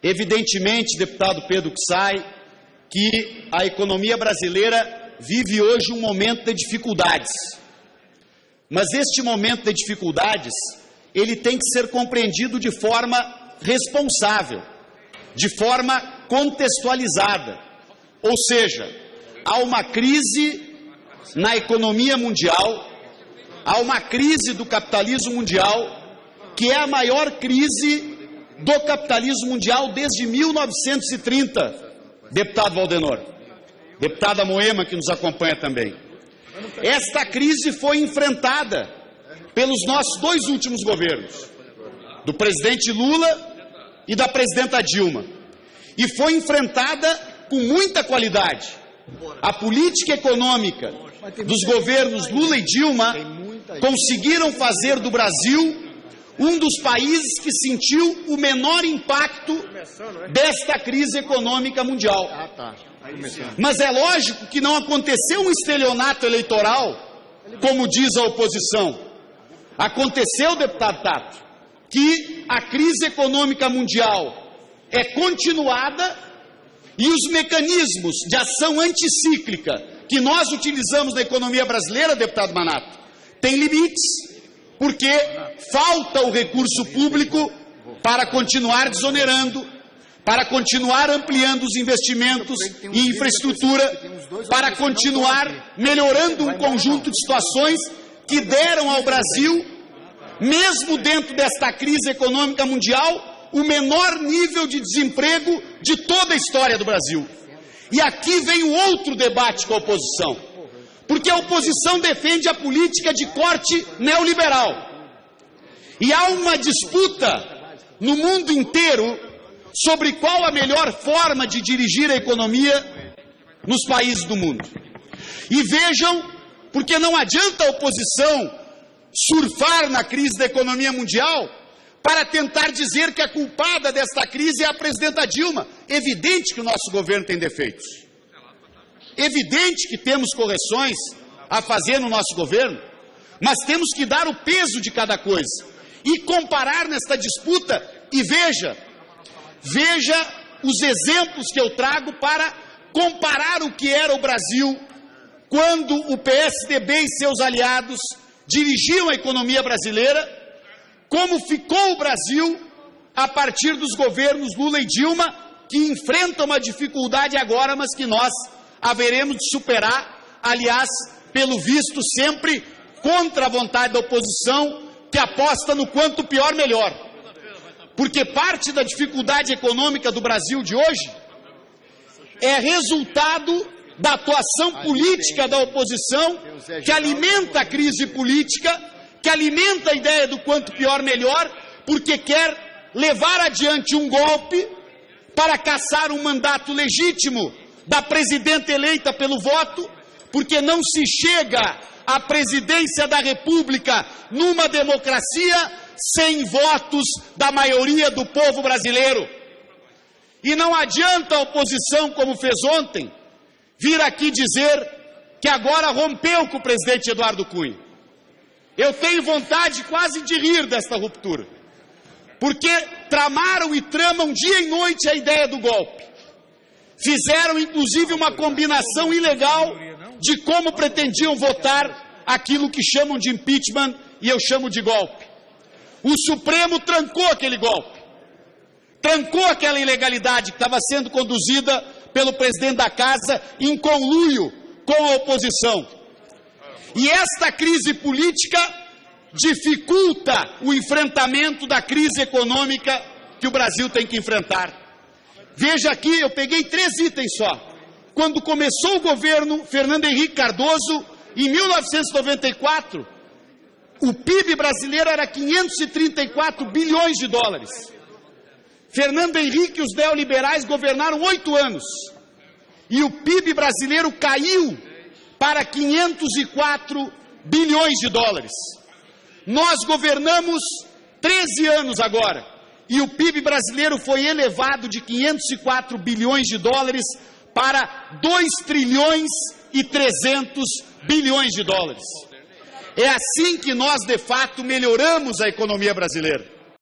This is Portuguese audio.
Evidentemente, deputado Pedro Kussay, que a economia brasileira vive hoje um momento de dificuldades. Mas este momento de dificuldades, ele tem que ser compreendido de forma responsável, de forma contextualizada. Ou seja, há uma crise na economia mundial, há uma crise do capitalismo mundial, que é a maior crise do capitalismo mundial desde 1930, deputado Valdenor, deputada Moema, que nos acompanha também. Esta crise foi enfrentada pelos nossos dois últimos governos, do presidente Lula e da presidenta Dilma, e foi enfrentada com muita qualidade. A política econômica dos governos Lula e Dilma conseguiram fazer do Brasil um dos países que sentiu o menor impacto desta crise econômica mundial. Mas é lógico que não aconteceu um estelionato eleitoral, como diz a oposição. Aconteceu, deputado Tato, que a crise econômica mundial é continuada e os mecanismos de ação anticíclica que nós utilizamos na economia brasileira, deputado Manato, têm limites, porque falta o recurso público para continuar desonerando, para continuar ampliando os investimentos em infraestrutura, para continuar melhorando um conjunto de situações que deram ao Brasil, mesmo dentro desta crise econômica mundial, o menor nível de desemprego de toda a história do Brasil. E aqui vem o outro debate com a oposição, porque a oposição defende a política de corte neoliberal. E há uma disputa no mundo inteiro sobre qual a melhor forma de dirigir a economia nos países do mundo. E vejam, porque não adianta a oposição surfar na crise da economia mundial para tentar dizer que a culpada desta crise é a presidenta Dilma. Evidente que o nosso governo tem defeitos. Evidente que temos correções a fazer no nosso governo, mas temos que dar o peso de cada coisa e comparar nesta disputa. E veja os exemplos que eu trago para comparar o que era o Brasil quando o PSDB e seus aliados dirigiam a economia brasileira, como ficou o Brasil a partir dos governos Lula e Dilma, que enfrentam uma dificuldade agora, mas que nós haveremos de superar, aliás, pelo visto, sempre contra a vontade da oposição, que aposta no quanto pior, melhor. Porque parte da dificuldade econômica do Brasil de hoje é resultado da atuação política da oposição, que alimenta a crise política, que alimenta a ideia do quanto pior, melhor, porque quer levar adiante um golpe para caçar um mandato legítimo da presidenta eleita pelo voto, porque não se chega à presidência da República numa democracia sem votos da maioria do povo brasileiro. E não adianta a oposição, como fez ontem, vir aqui dizer que agora rompeu com o presidente Eduardo Cunha. Eu tenho vontade quase de rir desta ruptura, porque tramaram e tramam dia e noite a ideia do golpe. Fizeram, inclusive, uma combinação ilegal de como pretendiam votar aquilo que chamam de impeachment e eu chamo de golpe. O Supremo trancou aquele golpe, trancou aquela ilegalidade que estava sendo conduzida pelo presidente da Casa em conluio com a oposição. E esta crise política dificulta o enfrentamento da crise econômica que o Brasil tem que enfrentar. Veja aqui, eu peguei 3 itens só. Quando começou o governo Fernando Henrique Cardoso, em 1994, o PIB brasileiro era 534 bilhões de dólares. Fernando Henrique e os neoliberais governaram 8 anos. E o PIB brasileiro caiu para 504 bilhões de dólares. Nós governamos 13 anos agora. E o PIB brasileiro foi elevado de 504 bilhões de dólares para 2 trilhões e 300 bilhões de dólares. É assim que nós, de fato, melhoramos a economia brasileira.